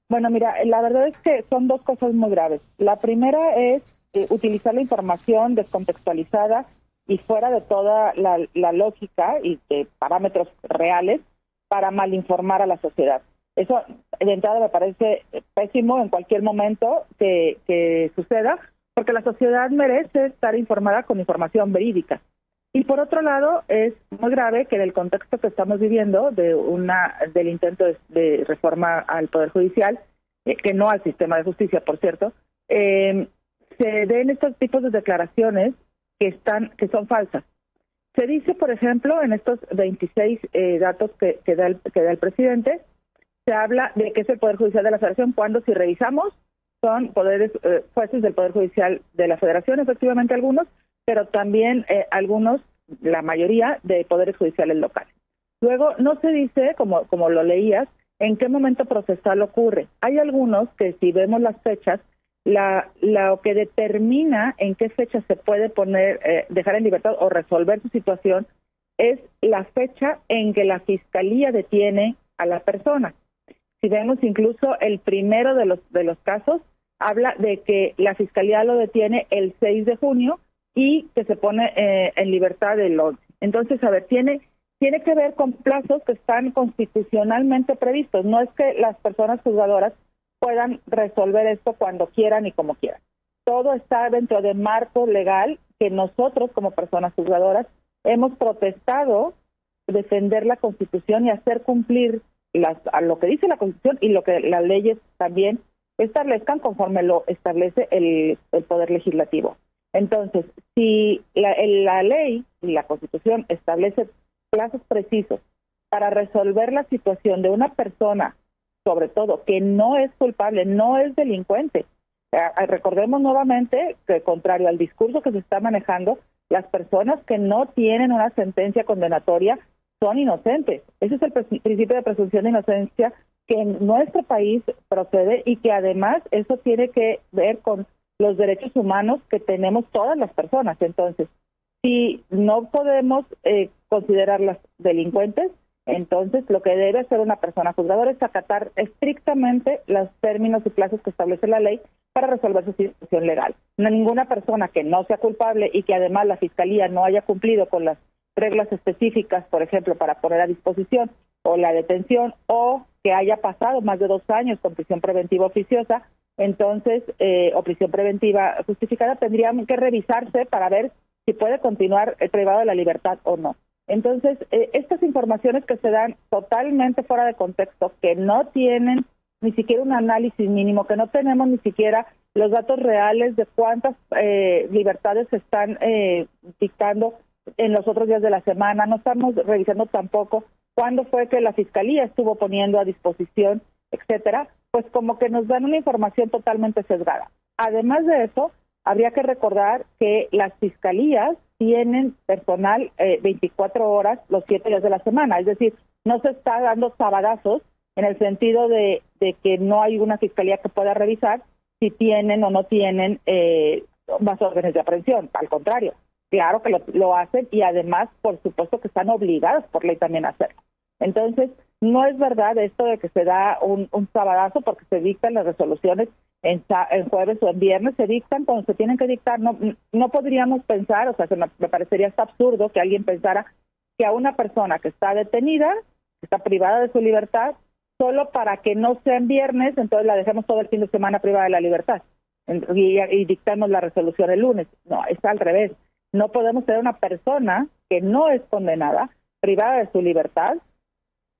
Bueno, mira, la verdad es que son dos cosas muy graves. La primera es utilizar la información descontextualizada y fuera de toda la lógica y de parámetros reales para malinformar a la sociedad. Eso, de entrada, me parece pésimo en cualquier momento que suceda, porque la sociedad merece estar informada con información verídica. Y por otro lado, es muy grave que en el contexto que estamos viviendo del intento de reforma al Poder Judicial, que no al sistema de justicia, por cierto, se den estos tipos de declaraciones que son falsas. Se dice, por ejemplo, en estos 26 datos que da el presidente, se habla de que es el Poder Judicial de la Federación, cuando, si revisamos, son jueces del Poder Judicial de la Federación, efectivamente algunos, pero también algunos, la mayoría, de poderes judiciales locales. Luego, no se dice, como lo leías, en qué momento procesal ocurre. Hay algunos que, si vemos las fechas, lo que determina en qué fecha se puede dejar en libertad o resolver su situación es la fecha en que la Fiscalía detiene a la persona. Si vemos incluso el primero de los casos, habla de que la Fiscalía lo detiene el 6 de junio y que se pone en libertad el 11. Entonces, a ver, tiene que ver con plazos que están constitucionalmente previstos. No es que las personas juzgadoras puedan resolver esto cuando quieran y como quieran. Todo está dentro del marco legal que nosotros, como personas juzgadoras, hemos protestado defender la Constitución y hacer cumplir a lo que dice la Constitución y lo que las leyes también establezcan conforme lo establece el Poder Legislativo. Entonces, si la ley y la Constitución establece plazos precisos para resolver la situación de una persona, sobre todo, que no es culpable, no es delincuente. Recordemos nuevamente que, contrario al discurso que se está manejando, las personas que no tienen una sentencia condenatoria son inocentes. Ese es el principio de presunción de inocencia que en nuestro país procede y que además eso tiene que ver con los derechos humanos que tenemos todas las personas. Entonces, si no podemos considerarlas delincuentes, entonces lo que debe hacer una persona juzgadora es acatar estrictamente los términos y plazos que establece la ley para resolver su situación legal. Ninguna persona que no sea culpable y que además la Fiscalía no haya cumplido con las reglas específicas, por ejemplo, para poner a disposición o la detención, o que haya pasado más de 2 años con prisión preventiva oficiosa, entonces, o prisión preventiva justificada, tendrían que revisarse para ver si puede continuar privado de la libertad o no. Entonces, estas informaciones que se dan totalmente fuera de contexto, que no tienen ni siquiera un análisis mínimo, que no tenemos ni siquiera los datos reales de cuántas libertades se están dictando en los otros días de la semana, no estamos revisando tampoco cuándo fue que la Fiscalía estuvo poniendo a disposición, etcétera, pues como que nos dan una información totalmente sesgada. Además de eso, habría que recordar que las fiscalías tienen personal 24 horas los 7 días de la semana, es decir, no se está dando sabadazos en el sentido de que no hay una fiscalía que pueda revisar si tienen o no tienen más órdenes de aprehensión. Al contrario, claro que lo hacen y además, por supuesto, que están obligados por ley también a hacerlo. Entonces, no es verdad esto de que se da un sabadazo porque se dictan las resoluciones en jueves o en viernes, se dictan cuando se tienen que dictar. No podríamos pensar, o sea, me parecería hasta absurdo que alguien pensara que a una persona que está detenida, que está privada de su libertad, solo para que no sea en viernes, entonces la dejemos todo el fin de semana privada de la libertad y dictamos la resolución el lunes. No, está al revés. No podemos tener una persona que no es condenada, privada de su libertad,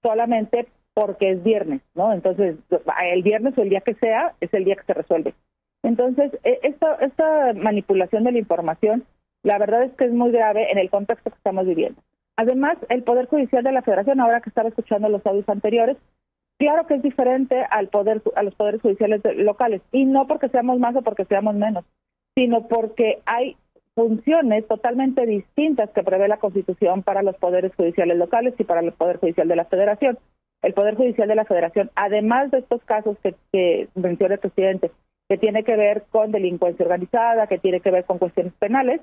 solamente porque es viernes, ¿no? Entonces, el viernes o el día que sea, es el día que se resuelve. Entonces, esta manipulación de la información, la verdad es que es muy grave en el contexto que estamos viviendo. Además, el Poder Judicial de la Federación, ahora que estaba escuchando los audios anteriores, claro que es diferente a los poderes judiciales locales, y no porque seamos más o porque seamos menos, sino porque hay funciones totalmente distintas que prevé la Constitución para los poderes judiciales locales y para el Poder Judicial de la Federación. El Poder Judicial de la Federación, además de estos casos que menciona el presidente, que tiene que ver con delincuencia organizada, que tiene que ver con cuestiones penales,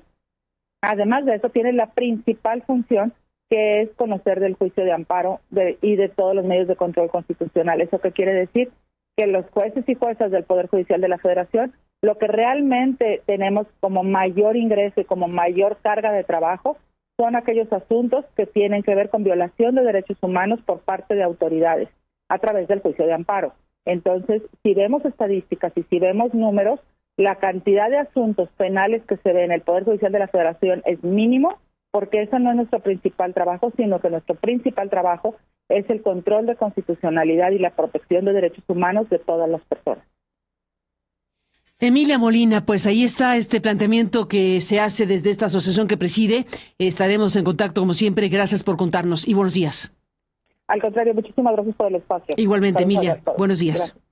además de eso tiene la principal función, que es conocer del juicio de amparo y de todos los medios de control constitucional. ¿Eso qué quiere decir? que los jueces y juezas del Poder Judicial de la Federación, lo que realmente tenemos como mayor ingreso y como mayor carga de trabajo son aquellos asuntos que tienen que ver con violación de derechos humanos por parte de autoridades a través del juicio de amparo. Entonces, si vemos estadísticas y si vemos números, la cantidad de asuntos penales que se ve en el Poder Judicial de la Federación es mínimo, porque ese no es nuestro principal trabajo, sino que nuestro principal trabajo es el control de constitucionalidad y la protección de derechos humanos de todas las personas. Emilia Molina, pues ahí está este planteamiento que se hace desde esta asociación que preside. Estaremos en contacto como siempre. Gracias por contarnos y buenos días. Al contrario, muchísimas gracias por el espacio. Igualmente, Emilia, buenos días. Gracias.